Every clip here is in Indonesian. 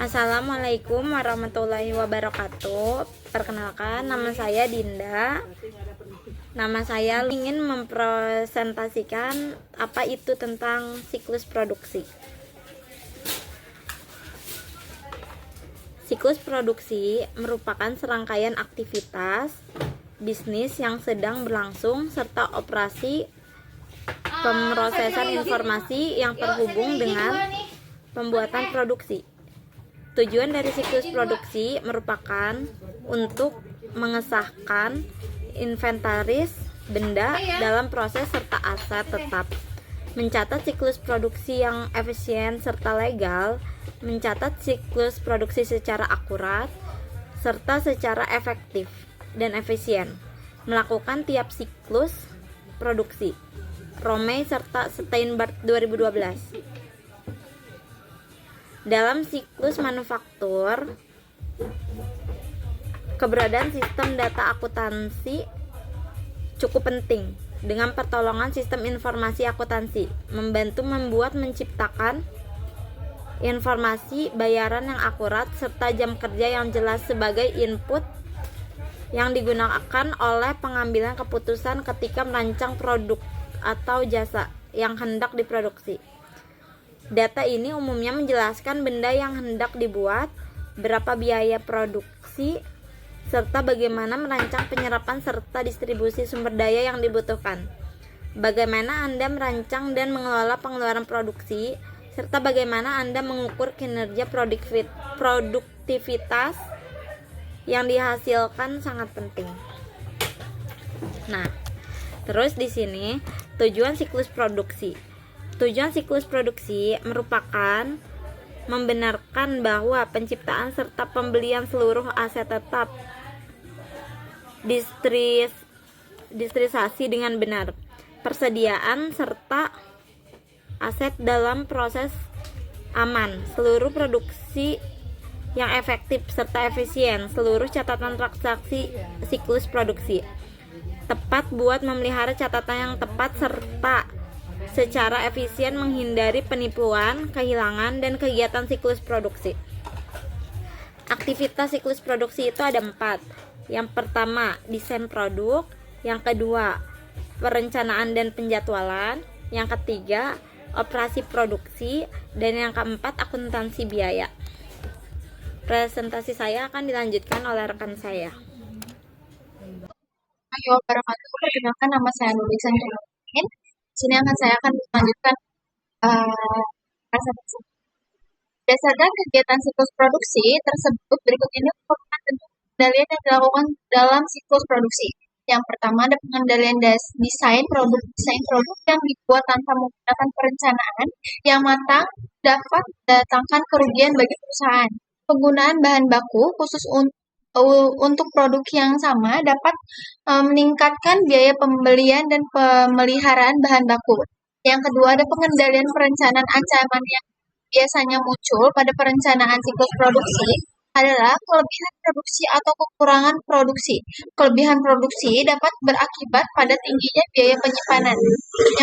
Assalamualaikum warahmatullahi wabarakatuh. Perkenalkan, nama saya Dinda. Nama saya ingin mempresentasikan apa itu tentang siklus produksi. Siklus produksi merupakan serangkaian aktivitas bisnis yang sedang berlangsung serta operasi pemrosesan informasi yang terhubung dengan pembuatan produksi. Tujuan dari siklus produksi merupakan untuk mengesahkan inventaris benda dalam proses serta aset tetap, mencatat siklus produksi yang efisien serta legal, mencatat siklus produksi secara akurat serta secara efektif dan efisien, melakukan tiap siklus produksi. Romey serta Steinberg 2012. Dalam siklus manufaktur, keberadaan sistem data akuntansi cukup penting. Dengan pertolongan sistem informasi akuntansi, membantu menciptakan informasi bayaran yang akurat serta jam kerja yang jelas sebagai input yang digunakan oleh pengambilan keputusan ketika merancang produk atau jasa yang hendak diproduksi. Data ini umumnya menjelaskan benda yang hendak dibuat, berapa biaya produksi, serta bagaimana merancang penyerapan serta distribusi sumber daya yang dibutuhkan. Bagaimana Anda merancang dan mengelola pengeluaran produksi, serta bagaimana Anda mengukur kinerja produktivitas yang dihasilkan sangat penting. Nah, terus di sini tujuan siklus produksi. Tujuan siklus produksi merupakan membenarkan bahwa penciptaan serta pembelian seluruh aset tetap distribusi dengan benar, persediaan serta aset dalam proses aman, seluruh produksi yang efektif serta efisien, seluruh catatan transaksi siklus produksi tepat buat memelihara catatan yang tepat serta secara efisien menghindari penipuan, kehilangan, dan kegiatan siklus produksi. Aktivitas siklus produksi itu ada 4. Yang pertama, desain produk. Yang kedua, perencanaan dan penjadwalan. Yang ketiga, operasi produksi. Dan yang keempat, akuntansi biaya. Presentasi saya akan dilanjutkan oleh rekan saya. Perkenalkan, nama saya Nurul Sanjaya. Sini saya akan melanjutkan presentasi. Berdasarkan kegiatan siklus produksi tersebut, berikut ini merupakan bentuk pengendalian yang dilakukan dalam siklus produksi. Yang pertama ada pengendalian desain produk yang dibuat tanpa menggunakan perencanaan yang matang dapat mendatangkan kerugian bagi perusahaan. Penggunaan bahan baku khusus untuk produk yang sama dapat meningkatkan biaya pembelian dan pemeliharaan bahan baku. Yang kedua ada pengendalian perencanaan. Ancaman yang biasanya muncul pada perencanaan siklus produksi adalah kelebihan produksi atau kekurangan produksi. Kelebihan produksi dapat berakibat pada tingginya biaya penyimpanan.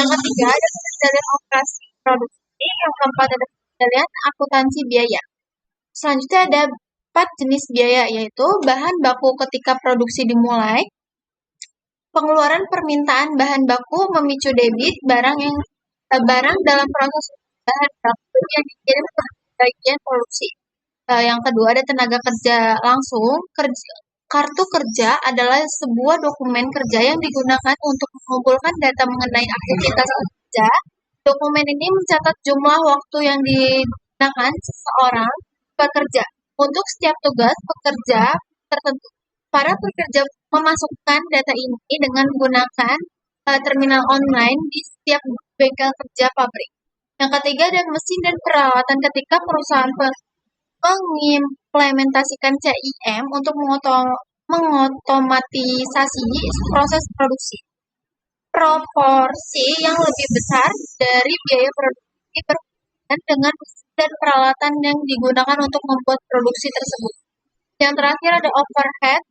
Yang ketiga ada pengendalian operasi produksi. Yang keempat ada pengendalian akuntansi biaya. Selanjutnya ada 4 jenis biaya, yaitu bahan baku ketika produksi dimulai, pengeluaran permintaan bahan baku memicu debit barang dalam proses bahan baku yang dikirim ke bagian produksi. Yang kedua ada tenaga kerja langsung. Kartu kerja adalah sebuah dokumen kerja yang digunakan untuk mengumpulkan data mengenai aktivitas kerja. Dokumen ini mencatat jumlah waktu yang digunakan seseorang bekerja. Untuk setiap tugas pekerja tertentu, para pekerja memasukkan data ini dengan menggunakan terminal online di setiap bengkel kerja pabrik. Yang ketiga ada mesin dan peralatan. Ketika perusahaan mengimplementasikan CIM untuk mengotomatisasi proses produksi. Proporsi yang lebih besar dari biaya produksi berkaitan dengan mesin dan peralatan yang digunakan untuk membuat produksi tersebut. Yang terakhir ada overhead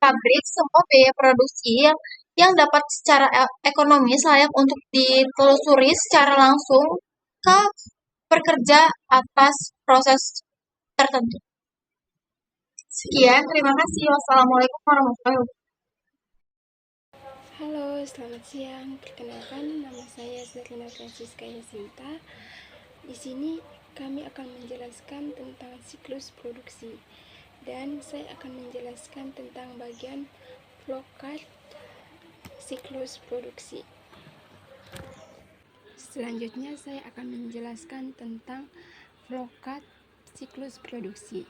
pabrik. Semua biaya produksi yang dapat secara ekonomis layak untuk ditelusuri secara langsung ke pekerja atas proses tertentu. Sekian, terima kasih. Wassalamualaikum warahmatullahi wabarakatuh. Halo, selamat siang. Perkenalkan, nama saya Serina Francisca Yasinta. Di sini kami akan menjelaskan tentang siklus produksi dan saya akan menjelaskan tentang bagian flowchart siklus produksi. Selanjutnya saya akan menjelaskan tentang flowchart siklus produksi.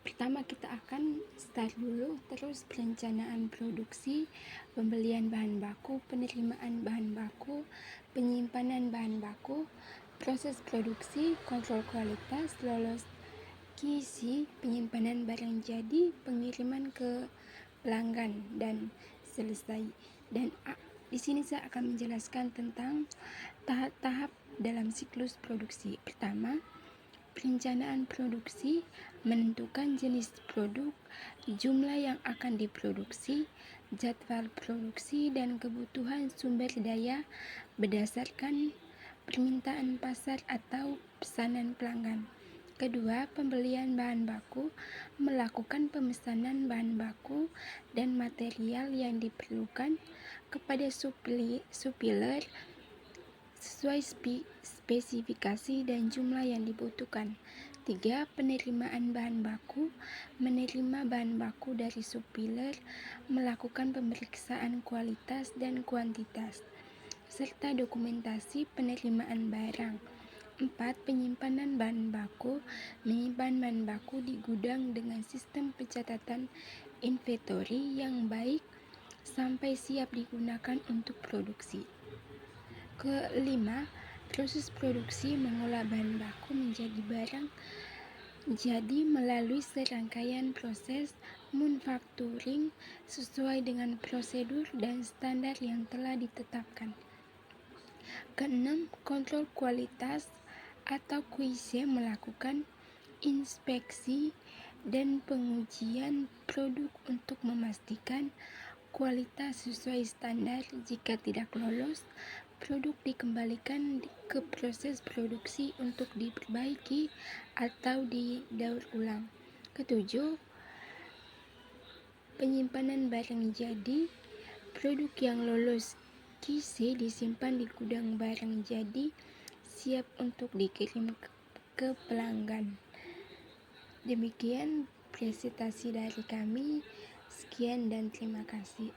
Pertama kita akan start dulu, terus perencanaan produksi, pembelian bahan baku, penerimaan bahan baku, penyimpanan bahan baku, proses produksi, kontrol kualitas, lolos QC, penyimpanan barang jadi, pengiriman ke pelanggan, dan selesai. Dan di sini saya akan menjelaskan tentang tahap-tahap dalam siklus produksi. Pertama, perencanaan produksi, menentukan jenis produk, jumlah yang akan diproduksi, jadwal produksi, dan kebutuhan sumber daya berdasarkan permintaan pasar atau pesanan pelanggan. Kedua, pembelian bahan baku, melakukan pemesanan bahan baku dan material yang diperlukan kepada supplier sesuai spesifikasi dan jumlah yang dibutuhkan. 3. Penerimaan bahan baku, menerima bahan baku dari supplier, melakukan pemeriksaan kualitas dan kuantitas, serta dokumentasi penerimaan barang. 4. Penyimpanan bahan baku, menyimpan bahan baku di gudang dengan sistem pencatatan inventory yang baik sampai siap digunakan untuk produksi. Kelima, proses produksi mengolah bahan baku menjadi barang jadi melalui serangkaian proses manufacturing sesuai dengan prosedur dan standar yang telah ditetapkan. Keenam, kontrol kualitas atau QC melakukan inspeksi dan pengujian produk untuk memastikan kualitas sesuai standar. Jika tidak lolos, produk dikembalikan ke proses produksi untuk diperbaiki atau didaur ulang. Ketujuh, penyimpanan barang jadi, produk yang lolos QC disimpan di gudang barang jadi, siap untuk dikirim ke pelanggan. Demikian presentasi dari kami. Sekian dan terima kasih.